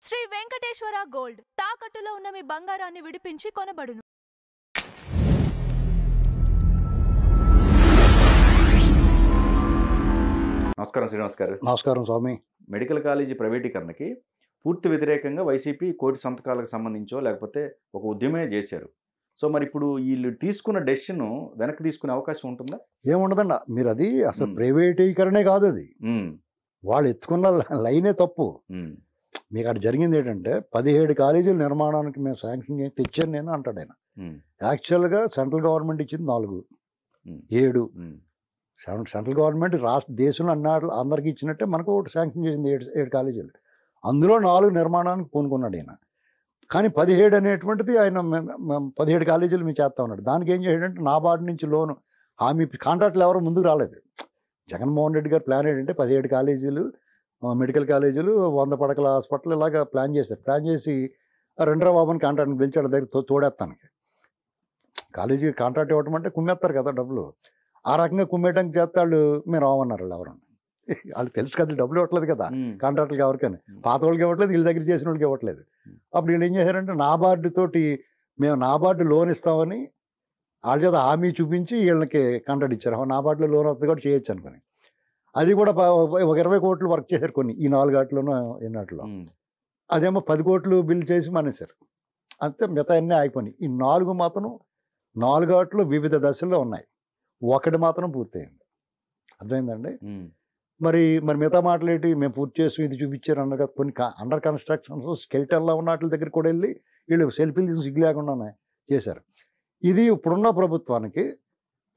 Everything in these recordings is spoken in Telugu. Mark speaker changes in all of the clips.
Speaker 1: శ్రీ వెంకటేశ్వర గోల్డ్ తాకట్టులో ఉన్న మీ బంగారాన్ని విడిపించి కొనబడును.
Speaker 2: నమస్కారం శ్రీనివాస్ గారు.
Speaker 3: నమస్కారం స్వామి.
Speaker 2: మెడికల్ కాలేజీ ప్రైవేటీకరణకి పూర్తి వ్యతిరేకంగా వైసీపీ కోటి సంతకాలకు సంబంధించో లేకపోతే ఒక ఉద్యమే చేశారు. సో మరి ఇప్పుడు వీళ్ళు తీసుకున్న డెసిషన్ వెనక్కి తీసుకునే అవకాశం ఉంటుందా?
Speaker 3: ఏముండదండి, మీరు అది అసలు ప్రైవేటీకరణే కాదు, అది వాళ్ళు ఎత్తుకున్న లైనే తప్పు. మీకు అక్కడ జరిగింది ఏంటంటే 17 కాలేజీల నిర్మాణానికి మేము శాంక్షన్ చేసి తెచ్చాను నేను అంటాడు ఆయన. యాక్చువల్గా సెంట్రల్ గవర్నమెంట్ ఇచ్చింది 4, 7. సెంట్రల్ గవర్నమెంట్ రాష్ట్ర దేశంలో అందరికీ ఇచ్చినట్టే మనకు ఒకటి శాంక్షన్ చేసింది 7 కాలేజీలు. అందులో 4 నిర్మాణానికి పూనుకున్నాడు ఆయన. కానీ 17 అనేటువంటిది ఆయన 17 కాలేజీలు మేము చేస్తా ఉన్నాడు. దానికి ఏం చేశాడంటే నాబార్డు నుంచి లోను హామీ కాంట్రాక్ట్లు ఎవరు ముందుకు రాలేదు. జగన్మోహన్ రెడ్డి గారు ప్లాన్ ఏంటంటే 17 కాలేజీలు మెడికల్ కాలేజీలు 100 పడకల హాస్పిటల్ ఇలాగా ప్లాన్ చేశారు. ప్లాన్ చేసి రెండరా బాబుని కాంట్రాక్ట్ని పిలిచాడు దగ్గర తోడేస్తానికి. కాలేజీ కాంట్రాక్ట్ ఇవ్వటం అంటే కుమ్మేస్తారు కదా డబ్బులు. ఆ రకంగా కుమ్మేయడానికి చేస్తే వాళ్ళు మేము రావన్నారు. వాళ్ళు ఎవరన్నా వాళ్ళు తెలుసు కదా, డబ్బులు ఇవ్వట్లేదు కదా కాంట్రాక్టులకి ఎవరికైనా. పాత వాళ్ళకి ఇవ్వట్లేదు, వీళ్ళ దగ్గర చేసిన వాళ్ళకి ఇవ్వట్లేదు. అప్పుడు వీళ్ళు ఏం చేశారంటే నాబార్డు తోటి మేము నాబార్డు లోన్ ఇస్తామని వాళ్ళ చేత హామీ చూపించి వీళ్ళకి కాంట్రాక్ట్ ఇచ్చారు. నాబార్డులో లోన్ వస్తుంది కూడా చేయొచ్చు అనుకుని అది కూడా ఒక 20 కోట్లు వర్క్ చేశారు కొన్ని ఈ 4 ఆటలోనూ ఎన్నాటిలో. అదేమో 10 కోట్లు బిల్ చేసి మానేశారు. అంతే, మిగతా అన్నీ ఆగిపోయినాయి. ఈ 4 మాత్రం 4 ఆటలు వివిధ దశల్లో ఉన్నాయి. ఒకటి మాత్రం పూర్తయింది. అర్థమైందండి. మరి మిగతా మాటలు ఏంటి, మేము పూర్తి చేసి ఇది చూపించారు అన్న కదా. కొన్ని అండర్ కన్స్ట్రక్షన్స్ స్కెల్టన్లో ఉన్న వాటి దగ్గర కూడా వెళ్ళి వీళ్ళు సెల్ఫీలు తీసి సిగ్గు లేకుండానే చేశారు. ఇది ఇప్పుడున్న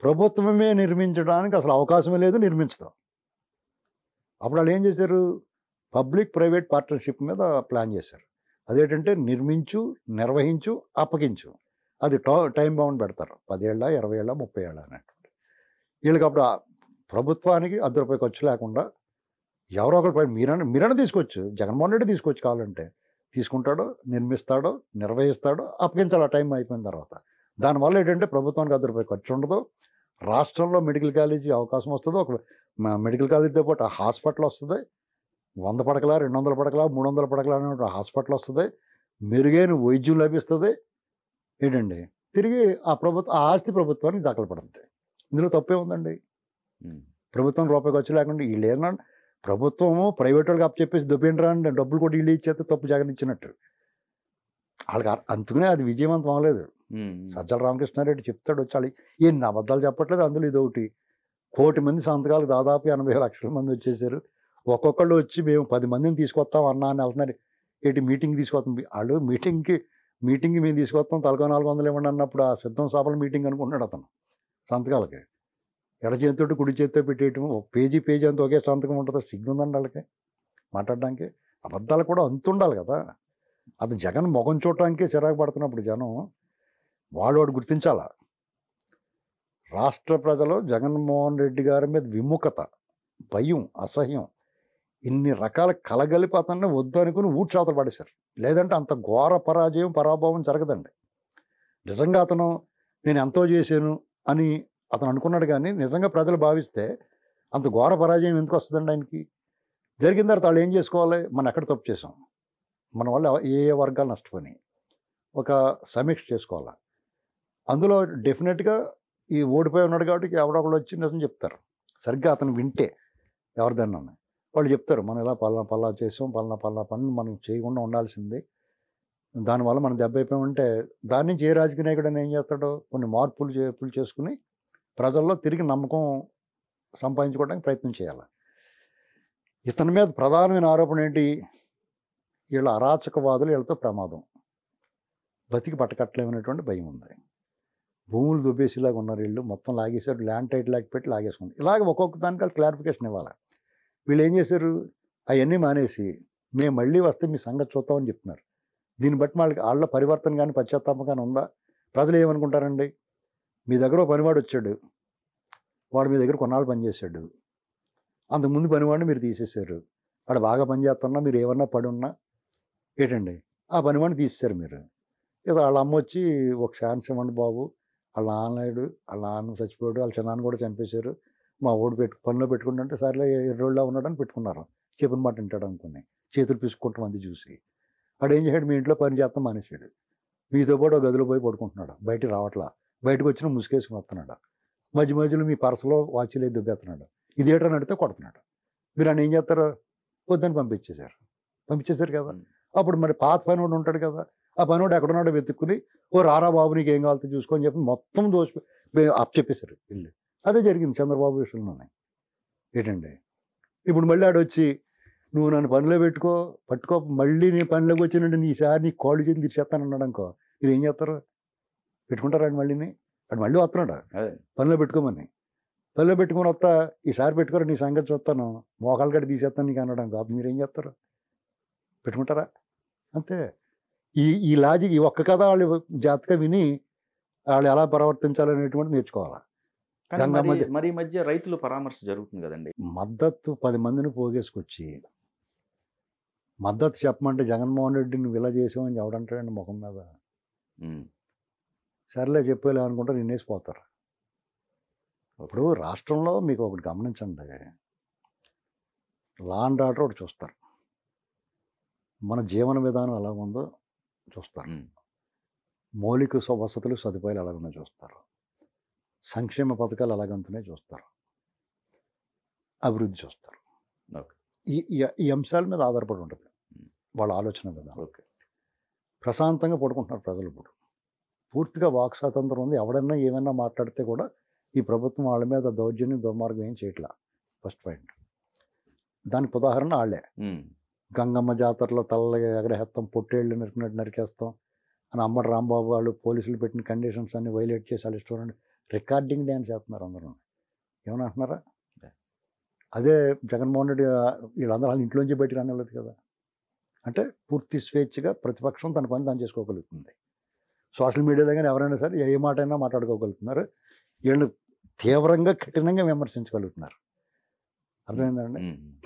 Speaker 3: ప్రభుత్వమే నిర్మించడానికి అసలు అవకాశమే లేదు, నిర్మించుతాం. అప్పుడు వాళ్ళు ఏం చేశారు, పబ్లిక్ ప్రైవేట్ పార్ట్నర్షిప్ మీద ప్లాన్ చేశారు. అదేంటంటే నిర్మించు, నిర్వహించు, అప్పగించు. అది టైం బౌండ్ పెడతారు. 10 ఏళ్ళ, 20 ఏళ్ళ, 30 ఏళ్ళ అన్నట్టు. వీళ్ళకి అప్పుడు ప్రభుత్వానికి ₹10 ఖర్చు లేకుండా ఎవరో ఒకరు మీరన్నా తీసుకోవచ్చు. జగన్మోహన్ రెడ్డి తీసుకోవచ్చు, కావాలంటే తీసుకుంటాడో, నిర్మిస్తాడో, నిర్వహిస్తాడో, అప్పగించాలి ఆ టైం అయిపోయిన తర్వాత. దానివల్ల ఏంటంటే ప్రభుత్వానికి ₹10 ఖర్చు ఉండదు. రాష్ట్రంలో మెడికల్ కాలేజీ అవకాశం వస్తుంది. ఒక మెడికల్ కాలేజీతో పాటు హాస్పిటల్ వస్తుంది. 100 పడకల, 200 పడకల, 300 పడకల అనే హాస్పిటల్ వస్తుంది. మెరుగైన వైద్యం లభిస్తుంది. ఏంటండి, తిరిగి ఆ ఆస్తి ప్రభుత్వానికి దాఖలు పడుతుంది. ఇందులో తప్పే ఉందండి. ప్రభుత్వం ₹1 ఖర్చు లేకుండా వీళ్ళు ఏమన్నా ప్రభుత్వము ప్రైవేట్ వాళ్ళకి అప్పచెప్పేసి దొబ్బేంట్రా అని డబ్బులు కూడా వీళ్ళు ఇచ్చేస్తే తప్పు జగన్ ఇచ్చినట్టు. వాళ్ళకి అందుకనే అది విజయవంతం అవ్వలేదు. సజ్జల రామకృష్ణారెడ్డి చెప్తాడు వచ్చి వాళ్ళు ఎన్ని అబద్ధాలు చెప్పట్లేదు. అందులో ఇదొకటి. 1 కోటి మంది సంతకాలు దాదాపు 80 లక్షల మంది వచ్చేసారు. ఒక్కొక్కళ్ళు వచ్చి మేము 10 మందిని తీసుకొస్తాం అన్నా అని వెళ్తున్నారు. ఏంటి మీటింగ్ తీసుకొస్తాం, వాళ్ళు మీటింగ్కి మేము తీసుకొస్తాం, తలకో 400 ఇవ్వండి అన్నప్పుడు ఆ సిద్ధం సభల మీటింగ్ అనుకుంటున్నాడు అతను. సంతకాలకి ఎడ చేతితో కుడి చేతితో పెట్టేయటం, ఒక పేజీ అంతా ఒకే సంతకం ఉంటుంది. సిగ్గుందండి వాళ్ళకి మాట్లాడడానికి. అబద్ధాలు కూడా అంతుండాలి కదా. అది జగన్ మొఖం చూడటానికే చిరాకు పడుతున్నప్పుడు జనం వాడు గుర్తించాల. రాష్ట్ర ప్రజలు జగన్మోహన్ రెడ్డి గారి మీద విముఖత, భయం, అసహ్యం ఇన్ని రకాల కలగలిపి అతన్ని వద్దు అనుకుని ఊడ్చాతలు పడేశారు. లేదంటే అంత ఘోర పరాభవం జరగదండి. నిజంగా అతను నేను ఎంతో చేశాను అని అతను అనుకున్నాడు. కానీ నిజంగా ప్రజలు భావిస్తే అంత ఘోర పరాజయం ఎందుకు వస్తుందండి ఆయనకి? జరిగిన తర్వాత వాళ్ళు ఏం చేసుకోవాలి, మనం ఎక్కడ తప్పు చేసాం, మన వల్ల ఏ వర్గాలు నష్టపోయినాయి, ఒక సమీక్ష చేసుకోవాలి. అందులో డెఫినెట్గా ఈ ఓడిపోయి ఉన్నాడు కాబట్టి ఎవడొకళ్ళు వచ్చి నిజం చెప్తారు. సరిగ్గా అతను వింటే ఎవరిదన్నా వాళ్ళు చెప్తారు, మనం ఇలా పల్లా చేసాం, పలానా పని మనం చేయకుండా ఉండాల్సిందే, దానివల్ల మనం దెబ్బ అయిపోయామంటే దాని నుంచి ఏ రాజకీయ నాయకుడు ఏం చేస్తాడో కొన్ని మార్పులు చేసుకుని ప్రజల్లో తిరిగి నమ్మకం సంపాదించుకోవడానికి ప్రయత్నం చేయాలి. ఇతని మీద ప్రధానమైన ఆరోపణ ఏంటి, వీళ్ళ అరాచకవాదులు, వీళ్ళతో ప్రమాదం, బతికి పట్టకట్టలేమనేటువంటి భయం ఉంది. భూములు దుబ్బేసేలాగా ఉన్నారు వీళ్ళు, మొత్తం లాగేశారు, ల్యాండ్ టైటిల్ యాక్ట్ పెట్టి లాగేసుకుంది. ఇలాగ ఒక్కొక్క దానికి వాళ్ళు క్లారిఫికేషన్ ఇవ్వాలి. వీళ్ళు ఏం చేశారు, అవన్నీ మానేసి మేము మళ్ళీ వస్తే మీ సంగతి చూద్దామని చెప్తున్నారు. దీన్ని బట్టి వాళ్ళ పరివర్తన కానీ పశ్చాత్తాపం కానీ ఉందా? ప్రజలు ఏమనుకుంటారండి, మీ దగ్గర పనివాడు వచ్చాడు, వాడు మీ దగ్గర కొన్నాళ్ళు పనిచేశాడు, అంతకుముందు పనివాడిని మీరు తీసేశారు, వాడు బాగా పనిచేస్తున్నా మీరు ఏమన్నా పడి ఉన్నా ఏంటండి ఆ పనివాడిని తీసేశారు మీరు. ఏదో వాళ్ళ అమ్మ వచ్చి ఒక ఛాన్స్ ఇవ్వండి బాబు, వాళ్ళ నాన్న చచ్చిపోయాడు, వాళ్ళ చిన్నాన్న కూడా చంపేశారు, మా ఓడి పనిలో పెట్టుకుంటుంటే సరేలే ఎర్రోళ్ళ ఉన్నాడని పెట్టుకున్నారు. చెప్పిన మాట వింటాడు అనుకుని చేతులు పిసుకుంటాం అది చూసి. వాడు ఏం చేశాడు, మీ ఇంట్లో పని చేస్తాం మానేసాడు, మీతో పాటు ఒక గదిలో పోయి పడుకుంటున్నాడు, బయటికి రావట్లా, బయటకు వచ్చిన ముసుగేసుకుని వస్తున్నాడు, మధ్య మధ్యలో మీ పర్సులో వాచ్లు దుబ్బేస్తున్నాడు, ఇదేటని అడిగితే కొడుతున్నాడు. మీరు అని ఏం చేస్తారు, వద్దని పంపించేశారు కదా. అప్పుడు మరి పాత పనివాడు ఉంటాడు కదా, ఆ పనివాడు ఎక్కడున్నాడో వెతుక్కుని, ఓ రారా బాబు నీకు ఏం కావాలో చూసుకొని చెప్పి మొత్తం చెప్పేశారు ఇల్లు. అదే జరిగింది చంద్రబాబు విషయంలోనే. ఏంటండి ఇప్పుడు మళ్ళీ ఆడు వచ్చి నువ్వు నన్ను పనిలో పట్టుకో మళ్ళీ నేను పనిలోకి వచ్చినంటే ఈసారి నీ కాళ్ళు చేసి తీసేస్తానన్నాడు అనుకో, మీరు ఏం చేస్తారు, పెట్టుకుంటారా అండి మళ్ళీని? వాడు మళ్ళీ వస్తున్నాడు పనిలో పెట్టుకోమని, పనిలో పెట్టుకొని వస్తా, ఈసారి పెట్టుకోరా నీ సంగతి చూస్తాను, మోకాలు గడ్డి తీసేస్తాను నీకు అన్నాడు అనుకో, మీరు ఏం చేస్తారు, పెట్టుకుంటారా? అంతే. ఈ లాజిక్, ఈ ఒక్క కథ వాళ్ళు జాగ్రత్తగా విని వాళ్ళు ఎలా ప్రవర్తించాలనేటువంటి నేర్చుకోవాలి.
Speaker 2: మరి ఈ మధ్య రైతులు పరామర్శ జరుగుతుంది కదండి.
Speaker 3: మద్దతు 10 మందిని పోగేసుకొచ్చి మద్దతు చెప్పమంటే జగన్మోహన్ రెడ్డి నువ్వు ఇలా చేసావని ఎవడంటాడండి ముఖం మీద? సర్లే చెప్పేలే అనుకుంటారు, నిన్నేసిపోతారు. ఇప్పుడు రాష్ట్రంలో మీకు ఒకటి గమనించండి, లా అండ్ ఆర్డర్ ఒకటి చూస్తారు, మన జీవన విధానం ఎలా ఉందో చూస్తారు, మౌలిక వసతులు సదుపాయాలు ఎలాగున్నా చూస్తారు, సంక్షేమ పథకాలు ఎలాగంతనే చూస్తారు, అభివృద్ధి చూస్తారు. ఈ అంశాల మీద ఆధారపడి ఉంటుంది వాళ్ళ ఆలోచన విధానం. ప్రశాంతంగా పడుకుంటున్నారు ప్రజలు. ఇప్పుడు పూర్తిగా వాక్ స్వాతంత్రం ఉంది, ఎవడన్నా ఏమైనా మాట్లాడితే కూడా ఈ ప్రభుత్వం వాళ్ళ మీద దౌర్జన్యం దుర్మార్గం ఏం చేయట్లా. First point. దానికి ఉదాహరణ వాళ్ళే. గంగమ్మ జాతరలో తల్లగా ఎగరేస్తాం, పొట్టేళ్ళు నరికినట్టు నరికేస్తాం అని అమ్మటి రాంబాబు వాళ్ళు పోలీసులు పెట్టిన కండిషన్స్ అన్ని వైలేట్ చేసి వాళ్ళు ఇష్టం రికార్డింగ్ డ్యాన్స్ చేస్తున్నారు అందరూ. ఏమన్నా అంటున్నారా? అదే జగన్మోహన్ రెడ్డి వీళ్ళందరూ వాళ్ళ ఇంట్లోంచి బయటికి రానివ్వలేదు కదా. అంటే పూర్తి స్వేచ్ఛగా ప్రతిపక్షం తన పని తాను చేసుకోగలుగుతుంది. సోషల్ మీడియాలో కానీ ఎవరైనా సరే ఏ మాట అయినా మాట్లాడుకోగలుగుతున్నారు. వీళ్ళు తీవ్రంగా కఠినంగా విమర్శించగలుగుతున్నారు. అర్థమైందండి?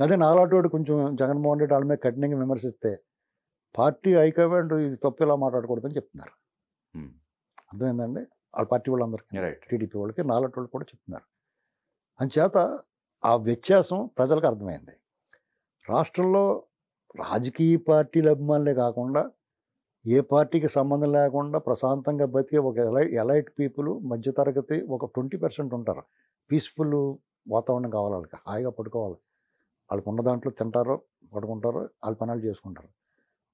Speaker 3: అదే నాలాటోడు కొంచెం జగన్మోహన్ రెడ్డి వాళ్ళ మీద కఠినంగా విమర్శిస్తే పార్టీ హైకమాండ్ ఇది తప్పు ఇలా మాట్లాడకూడదని చెప్తున్నారు. అర్థమైందండి? వాళ్ళ పార్టీ వాళ్ళందరికీ, టీడీపీ వాళ్ళకి, నాలాంటి వాళ్ళు కూడా చెప్తున్నారు. అంచేత ఆ వ్యత్యాసం ప్రజలకు అర్థమైంది. రాష్ట్రంలో రాజకీయ పార్టీల అభిమానులే కాకుండా ఏ పార్టీకి సంబంధం లేకుండా ప్రశాంతంగా బతికే ఒక ఎలైట్ పీపుల్, మధ్యతరగతి ఒక 20% ఉంటారు. పీస్ఫుల్ వాతావరణం కావాలి వాళ్ళకి, హాయిగా పడుకోవాలి, వాళ్ళకు ఉన్న దాంట్లో తింటారో పడుకుంటారో వాళ్ళ పనులు చేసుకుంటారు.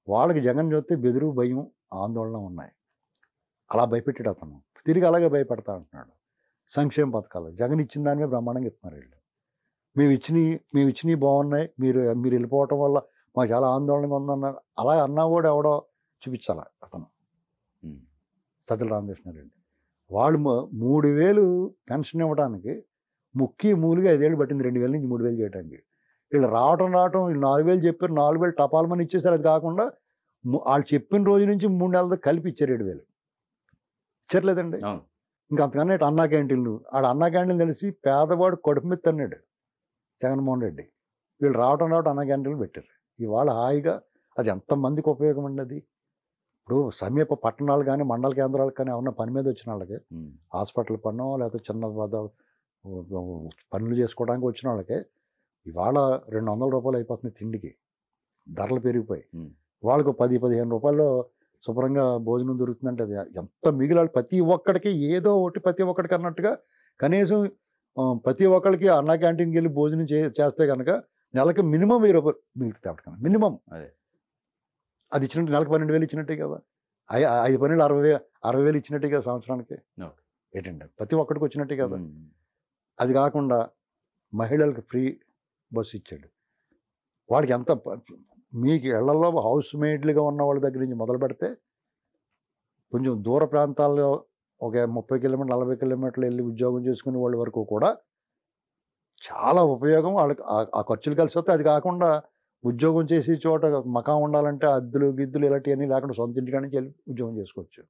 Speaker 3: వాళ్ళకి జగన్ చూస్తే బెదురు, భయం, ఆందోళన ఉన్నాయి. అలా భయపెట్టాడు అతను. తిరిగి అలాగే భయపెడతా అంటున్నాడు. సంక్షేమ పథకాలు జగన్ ఇచ్చిన దాని మీద బ్రహ్మాండంగా ఇస్తున్నారు వీళ్ళు. మేము ఇచ్చినవి బాగున్నాయి, మీరు వెళ్ళిపోవటం వల్ల మాకు చాలా ఆందోళనగా ఉందన్నారు. అలా అన్నా కూడా ఎవడో చూపించాలి అతను, సజ్జల రామకృష్ణారెడ్డి. వాళ్ళు 3,000 పెన్షన్ ఇవ్వడానికి మూలిగా 5 ఏళ్ళు పట్టింది, 2,000 నుంచి 3,000 చేయడానికి. వీళ్ళు రావటం వీళ్ళు 4,000 చెప్పారు, 4,000 టపాల్మని ఇచ్చేసారు. అది కాకుండా వాళ్ళు చెప్పిన రోజు నుంచి 3 నెలలతో కలిపి ఇచ్చారు 7,000. ఇచ్చట్లేదండి. ఇంకా అంతకన్నా అన్నా క్యాంటీన్లు, అన్నా క్యాంటీన్లు తెలిసి పేదవాడు కడుపు మీద తన్నాడు జగన్మోహన్ రెడ్డి. వీళ్ళు రావటం అన్నా క్యాంటీన్లు పెట్టారు. ఇవాళ హాయిగా అది ఎంతమందికి ఉపయోగం అండి. అది ఇప్పుడు సమీప పట్టణాలు కానీ మండల కేంద్రాలకు కానీ ఏమన్నా పని మీద వచ్చిన వాళ్ళకి, హాస్పిటల్ పనో లేకపోతే చిన్న పనులు చేసుకోవడానికి వచ్చిన వాళ్ళకి ఇవాళ 200 రూపాయలు అయిపోతుంది తిండికి, ధరలు పెరిగిపోయి. వాళ్ళకు 10-15 రూపాయల్లో శుభ్రంగా భోజనం దొరుకుతుందంటే అది ఎంత మిగిలాలి. ప్రతి ఒక్కడికి ఏదో ఒకటి, ప్రతి ఒక్కడికి అన్నట్టుగా కనీసం ప్రతి ఒక్కరికి అన్నా క్యాంటీన్కి వెళ్ళి భోజనం చేస్తే కనుక నెలకి మినిమం 1000 రూపాయలు మిగులుతుంది. అప్పటికన్నా మినిమం అది ఇచ్చినట్టు నెలకు 12,000 ఇచ్చినట్టే కదా. 5 పనులు 60,000 ఇచ్చినట్టే కదా సంవత్సరానికి. ఏంటండి ప్రతి ఒక్కడికి వచ్చినట్టే కదా. అది కాకుండా మహిళలకు ఫ్రీ బస్సు ఇచ్చాడు. వాడికి ఎంత, మీకు ఇళ్లలో హౌస్ మేడ్లుగా ఉన్న వాళ్ళ దగ్గర నుంచి మొదలు పెడితే కొంచెం దూర ప్రాంతాల్లో ఒక 30 కిలోమీటర్లు 40 కిలోమీటర్లు వెళ్ళి ఉద్యోగం చేసుకునే వాళ్ళ వరకు కూడా చాలా ఉపయోగం వాళ్ళకి. ఆ ఖర్చులు కలిసి వస్తే అది కాకుండా ఉద్యోగం చేసే చోట మకాం ఉండాలంటే అద్దులు గిద్దులు ఇలాంటివన్నీ లేకుండా సొంత ఇంటికాడ నుంచి వెళ్ళి ఉద్యోగం చేసుకోవచ్చు.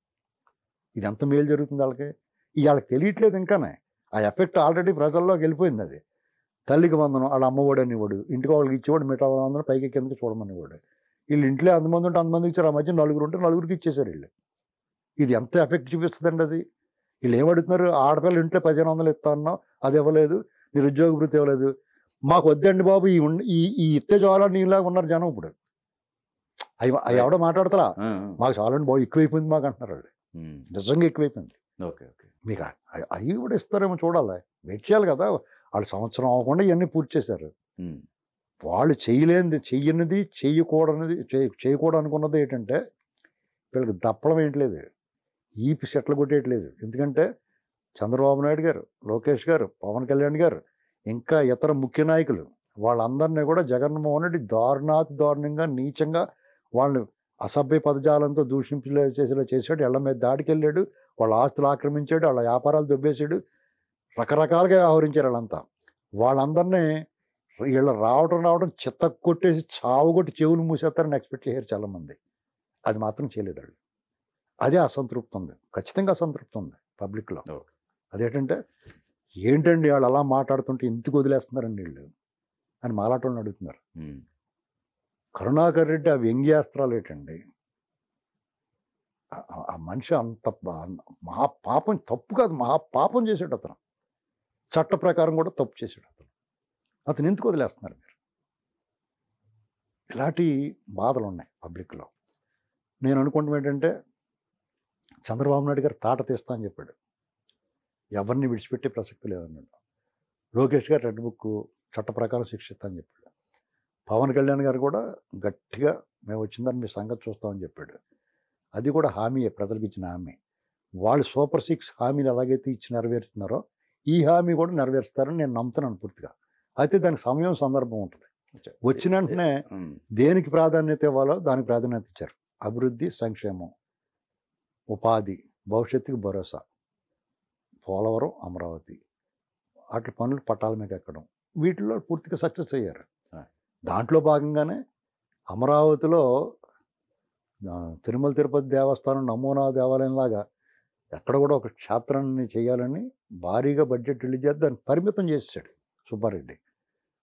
Speaker 3: ఇది ఎంత మేలు జరుగుతుంది వాళ్ళకి. వాళ్ళకి తెలియట్లేదు ఇంకానే. ఆ ఎఫెక్ట్ ఆల్రెడీ ప్రజల్లోకి వెళ్ళిపోయింది. అది తల్లికి వందనం, వాళ్ళ అమ్మఒడి అనేవాడు, ఇంటికి వాళ్ళకి ఇచ్చేవాడు, మిగతా వాళ్ళందరూ పైకి కిందకి చూడమనేవాడు. వీళ్ళు ఇంట్లో అంతమంది ఉంటే అంతమందికి ఇచ్చారు. ఆ మధ్య 4 ఉంటే 4కి ఇచ్చేసారు వీళ్ళు. ఇది ఎంత ఎఫెక్ట్ చూపిస్తుందండి. అది వీళ్ళు ఏమడుగుతున్నారు, ఆడపిల్లలు ఇంట్లో 1,500 ఇస్తా అన్నావు, అది ఇవ్వలేదు, నిరుద్యోగ వృత్తి ఇవ్వలేదు, మాకు వద్దండి బాబు, ఈ ఇత్తే చాలా నీలాగా ఉన్నారు జనం. ఇప్పుడు అవి ఎవడో మాట్లాడతారా
Speaker 2: ఆ,
Speaker 3: మాకు చాలండి బాబు ఎక్కువైపోయింది మాకు అంటున్నారు వాళ్ళు.
Speaker 2: ఉమ్,
Speaker 3: నిజంగా ఎక్కువైపోయింది.
Speaker 2: Okay okay.
Speaker 3: మీకు అవి కూడా ఇస్తారేమో చూడాలి, వెయిట్ చేయాలి కదా. వాళ్ళు సంవత్సరం అవ్వకుండా ఇవన్నీ పూర్తి చేశారు.
Speaker 2: ఉమ్,
Speaker 3: వాళ్ళు చెయ్యనిది చేయకూడదు అనుకున్నది ఏంటంటే వీళ్ళకి దప్పడం ఏంటలేదు, ఈపి సెట్లు కొట్టేయట్లేదు. ఎందుకంటే చంద్రబాబు నాయుడు గారు, లోకేష్ గారు, పవన్ కళ్యాణ్ గారు, ఇంకా ఇతర ముఖ్య నాయకులు వాళ్ళందరినీ కూడా జగన్మోహన్ రెడ్డి దారుణంగా నీచంగా వాళ్ళు అసభ్య పదజాలంతో దూషింపులు చేసేలా చేశాడు. ఇళ్ల మీద దాడికి వెళ్ళాడు, వాళ్ళ ఆస్తులు ఆక్రమించాడు, వాళ్ళ వ్యాపారాలు దొబ్బేశాడు, రకరకాలుగా వ్యవహరించారు వాళ్ళంతా. వాళ్ళందరినీ వీళ్ళు రావడం చిత్త కొట్టేసి చావు కొట్టి చెవులు మూసేస్తారని ఎక్స్పెక్ట్ చేశారు చాలామంది. అది మాత్రం చేయలేదు వాళ్ళు. అదే అసంతృప్తి ఉంది, ఖచ్చితంగా అసంతృప్తి ఉంది పబ్లిక్లో.
Speaker 2: ఓకే.
Speaker 3: అదేంటంటే ఏంటండి వాళ్ళు అలా మాట్లాడుతుంటే ఎందుకు వదిలేస్తున్నారండి వీళ్ళు అని మాలాటోళ్ళని అడుగుతున్నారు.
Speaker 2: ఉమ్,
Speaker 3: కరుణాకర్ రెడ్డి ఆ వ్యంగ్యాస్త్రాలు ఏంటండి, ఆ మనిషి అంత మహాపాపం, తప్పు కాదు మహాపాపం చేసాడు అతను. చట్ట ప్రకారం కూడా తప్పు చేసాడు అతను ఎందుకు వదిలేస్తున్నారు మీరు? ఇలాంటి బాధలు ఉన్నాయి పబ్లిక్లో. నేను అనుకుంటాం ఏంటంటే చంద్రబాబు నాయుడు గారు తాట తీస్తా అని చెప్పాడు, ఎవరిని విడిచిపెట్టే ప్రసక్తి లేదన్నాడు. లోకేష్ గారు రెడ్ బుక్ చట్ట ప్రకారం శిక్షిస్తా అని చెప్పాడు. పవన్ కళ్యాణ్ గారు కూడా గట్టిగా మేము వచ్చిందని మీ సంగతి చూస్తామని చెప్పాడు. అది కూడా హామీయే, ప్రజలకు ఇచ్చిన హామీ. వాళ్ళు సూపర్ 6 హామీలు ఎలాగైతే ఇచ్చి నెరవేరుస్తున్నారో ఈ హామీ కూడా నెరవేరుస్తారని నేను నమ్ముతున్నాను పూర్తిగా. అయితే దానికి సమయం సందర్భం ఉంటుంది. వచ్చిన వెంటనే
Speaker 2: ఉమ్,
Speaker 3: దేనికి ప్రాధాన్యత ఇవ్వాలో దానికి ప్రాధాన్యత ఇచ్చారు. అభివృద్ధి, సంక్షేమం, ఉపాధి, భవిష్యత్తుకు భరోసా, పోలవరం, అమరావతి, వాటి పనులు పట్టాల మీద ఎక్కడం, వీటిల్లో పూర్తిగా సక్సెస్ అయ్యారు. దాంట్లో భాగంగానే అమరావతిలో తిరుమల తిరుపతి దేవస్థానం నమూనా దేవాలయంలాగా ఎక్కడ కూడా ఒక క్షేత్రాన్ని చేయాలని భారీగా బడ్జెట్ రిలీజ్ చేసి దాన్ని పరిమితం చేసాడు సుబ్బారెడ్డి.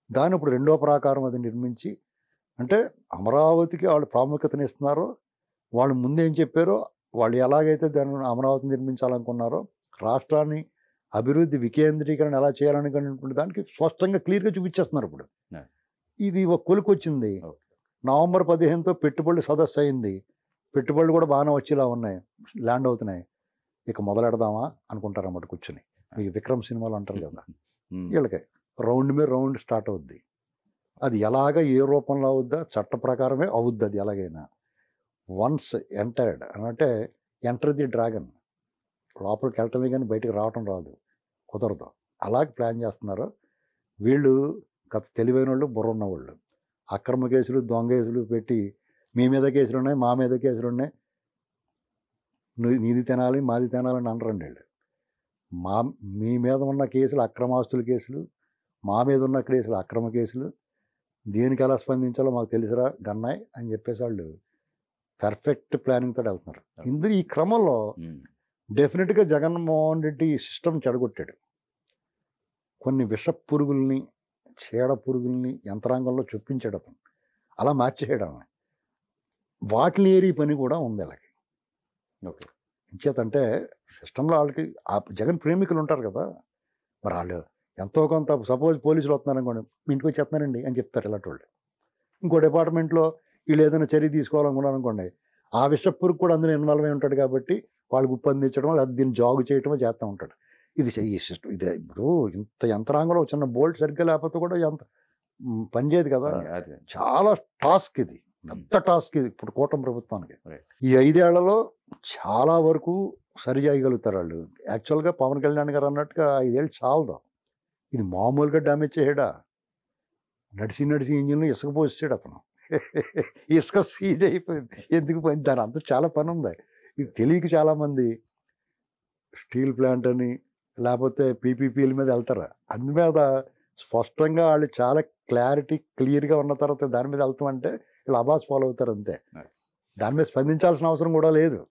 Speaker 3: దాని ఇప్పుడు రెండో ప్రాకారం అది నిర్మించి, అంటే అమరావతికి వాళ్ళు ప్రాముఖ్యతను ఇస్తున్నారో, వాళ్ళు ముందేం చెప్పారో, వాళ్ళు ఎలాగైతే దాన్ని అమరావతి నిర్మించాలనుకున్నారో, రాష్ట్రాన్ని అభివృద్ధి వికేంద్రీకరణ ఎలా చేయాలనుకునే దానికి స్పష్టంగా క్లియర్గా చూపించేస్తున్నారు. ఇప్పుడు ఇది ఒక కొలికి వచ్చింది. నవంబర్ 15తో పెట్టుబడులు సదస్సు అయింది. పెట్టుబడులు కూడా బాగానే వచ్చేలా ఉన్నాయి, ల్యాండ్ అవుతున్నాయి. ఇక మొదలెడదామా అనుకుంటారు అన్నమాట కూర్చొని. మీకు విక్రమ్ సినిమాలు అంటారు కదా, వీళ్ళకి రౌండ్ మీద రౌండ్ స్టార్ట్ అవుద్ది. అది ఎలాగ ఏ రూపంలో అవుద్దా, చట్ట ప్రకారమే అవుద్ది. అది ఎలాగైనా వన్స్ ఎంటర్డ్ అంటే ఎంటర్ ది డ్రాగన్, లోపలికి వెళ్ళటమే కానీ బయటకు రావటం రాదు, కుదరదు. అలాగే ప్లాన్ చేస్తున్నారు వీళ్ళు. గత తెలివైన వాళ్ళు, బుర్ర ఉన్నవాళ్ళు అక్రమ కేసులు, దొంగ కేసులు పెట్టి మీ మీద కేసులు ఉన్నాయి, మా మీద కేసులు ఉన్నాయి, నీది తినాలి మాది తినాలని అనరండి వీళ్ళు. మీ మీద ఉన్న కేసులు అక్రమాస్తుల కేసులు, మా మీద ఉన్న కేసులు అక్రమ కేసులు, దేనికి ఎలా స్పందించాలో మాకు తెలుసురా గన్నాయ్ అని చెప్పేసి వాళ్ళు పర్ఫెక్ట్ ప్లానింగ్తో వెళ్తున్నారు. ఇందులో ఈ క్రమంలో డెఫినెట్గా జగన్మోహన్ రెడ్డి ఈ సిస్టమ్ చెడగొట్టాడు. కొన్ని విష పురుగుల్ని, చీడ పురుగుల్ని యంత్రాంగంలో చొప్పించాడు అతను, అలా మార్చేసాడు అన్న. వాటిని ఏరి పని కూడా ఉంది అలాగే.
Speaker 2: ఓకే.
Speaker 3: ఇంచేతంటే సిస్టంలో వాళ్ళకి ఆ జగన్ ప్రేమికులు ఉంటారు కదా, మరి వాళ్ళు ఎంతో కొంత, సపోజ్ పోలీసులు వస్తున్నారు అనుకోండి, మీ ఇంటికి వచ్చేస్తున్నారండి అని చెప్తారు ఇలాంటి వాళ్ళు. ఇంకో డిపార్ట్మెంట్లో వీళ్ళు ఏదైనా చర్య తీసుకోవాలనుకున్నారు అనుకోండి, ఆ విషపురుగు కూడా అందులో ఇన్వాల్వ్ అయి ఉంటాడు కాబట్టి వాళ్ళకి ఉప్పందించడం, లేదా దీన్ని జాగు చేయటమో చేస్తూ ఉంటాడు. ఇది ఈ సిస్టమ్ ఇదే. ఇప్పుడు ఇంత యంత్రాంగంలో చిన్న బోల్ట్ సరిగ్గా లేకపోతే కూడా ఎంత పనిచేయదు కదా. చాలా టాస్క్ ఇది, పెద్ద టాస్క్ ఇది ఇప్పుడు కూటమి ప్రభుత్వానికి. ఈ 5 ఏళ్లలో చాలా వరకు సరి చేయగలుగుతారు వాళ్ళు. యాక్చువల్గా పవన్ కళ్యాణ్ గారు అన్నట్టుగా 5 ఏళ్ళు చాలదు. ఇది మామూలుగా డ్యామేజ్ చేయడా, నడిచి ఇంజిన్లో ఇసుక పోసాడు అతను. ఇసుక సీజ్ అయిపోయింది. ఎందుకు పోయింది, దాని అంత చాలా పని ఉంది. ఇది తెలియక చాలామంది స్టీల్ ప్లాంట్ అని లేకపోతే పీపీపీల మీద వెళ్తారు. అందు మీద స్పష్టంగా వాళ్ళు చాలా క్లియర్గా ఉన్న తర్వాత దాని మీద వెళ్తామంటే వీళ్ళు అబాస్ ఫాలో అవుతారు అంతే. దాని మీద స్పందించాల్సిన అవసరం కూడా లేదు.